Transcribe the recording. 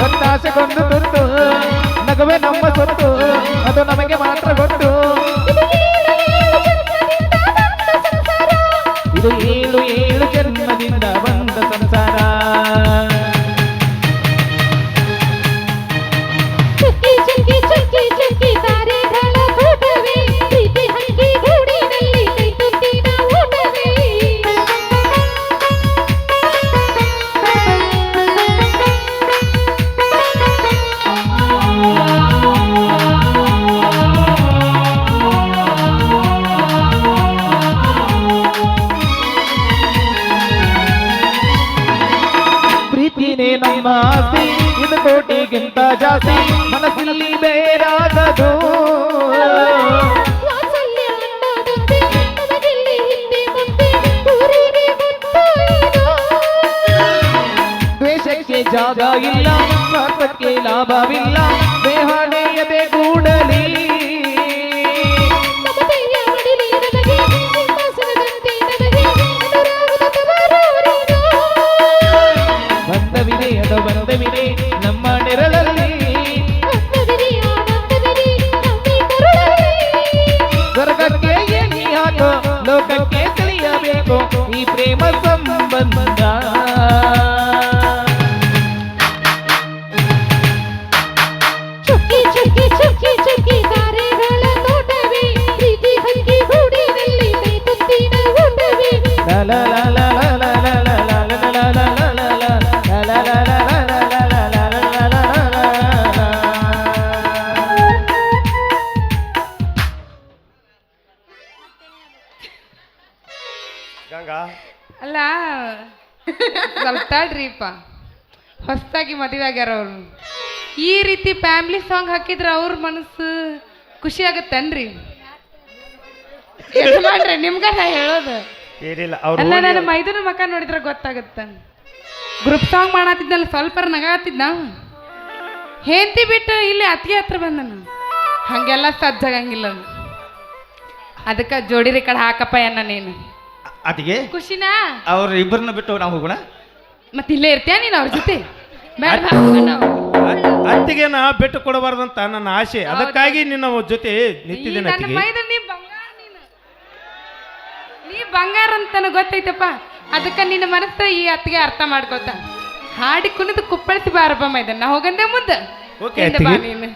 ಒತ್ತಾಸೆಗೊಂದು ತುರ್ತು ನಗುವೆ ನಮ್ಮ ಸೊತ್ತು ಅದು ನಮಗೆ ಮಾತ್ರ ಗೊತ್ತು ಇದು ಏಳು ಏಳು ಜನ್ಮದಿಂದ ಬಂದ ಸಂಸಾರ ನಮ್ಮ ಆಸ್ತಿ ಇದು ಕೋಟಿಗಿಂತ ಜಾಸ್ತಿ ಮನಸ್ಸಲ್ಲಿ ಬೇರಾಗದು ದ್ವೇಷಕ್ಕೆ ಜಾಗ ಇಲ್ಲ ಸ್ವಾರ್ಥಕ್ಕೆ ಲಾಭವಿಲ್ಲ ದೇಹನೆಯದೆ ಕೂಡಲಿ ಬಂದವಿದೆ ನಮ್ಮ ನೆರಳಲ್ಲಿ ಸ್ವರ್ಗಕ್ಕೆ ಎಣ್ಣಿ ಹಾಕೋ ಲೋಕಕ್ಕೆ ತಿಳಿಯಬೇಕು ಈ ಪ್ರೇಮ ಸಂಬಂಧ ಅಲ್ಲ ಸ್ವಲ್ಪ ತಡ್ರಿಪ್ಪ ಹೊಸದಾಗಿ ಮದುವೆ ಆಗ್ಯಾರ ಅವ್ರು ಈ ರೀತಿ ಫ್ಯಾಮಿಲಿ ಸಾಂಗ್ ಹಾಕಿದ್ರೆ ಅವ್ರ ಮನಸ್ಸು ಖುಷಿ ಆಗತ್ತನ್ರಿ ಯಜಮಾನ್ರೆ ನಿಮ್ಗ ನಾ ಹೇಳೋದು ಅಲ್ಲ ನನ್ನ ಮೈದನ ಮಕ ನೋಡಿದ್ರೆ ಗೊತ್ತಾಗತ್ತ ಗ್ರೂಪ್ ಸಾಂಗ್ ಮಾಡತ್ತಿದ್ನಲ್ಲ ಸ್ವಲ್ಪ ನಗಾತಿದ್ ನಾವು ಹೆಂಡತಿ ಬಿಟ್ಟು ಇಲ್ಲಿ ಅತ್ತಿಗೆ ಹತ್ರ ಬಂದನು ಹಂಗೆಲ್ಲ ಸಜ್ಜಾಗಂಗಿಲ್ಲ ಅದಕ್ಕೆ ಜೋಡಿರಿ ಕಡೆ ಹಾಕಪ್ಪ ಅನ್ನ ನೀನು ಅದಿಗೆ ಖುಷಿನಾ ಅವ್ರ ಇಬ್ಬರನ್ನ ಬಿಟ್ಟು ನಾವು ಹೋಗೋಣ ಮತ್ತೆ ಇಲ್ಲೇ ಇರ್ತೀಯ ನೀನು ಅವ್ರ ಜೊತೆ ಅತ್ತಿಗೆ ನಾ ಬಿಟ್ಟು ಕೊಡಬಾರ್ದಂತ ನನ್ನ ಆಸೆ ಅದಕ್ಕಾಗಿ ನಿನ್ನ ಜೊತೆ ನಿಂತಿದ್ದೇನೆ ನೀ ಬಂಗಾರ ಅಂತ ಗೊತ್ತೈತಪ್ಪ ಅದಕ್ಕೆ ನಿನ್ನ ಮನಸ್ಸು ಈ ಅತ್ತಿಗೆ ಅರ್ಥ ಮಾಡ್ಕೋತ ಹಾಡಿ ಕುಣಿದು ಕುಪ್ಪಳಿಸಿ ಬಾರಪ್ಪ ಮೈದನ್ನ ಹೋಗಂದೆ ಮುಂದೆ ಬಾ ನೀನು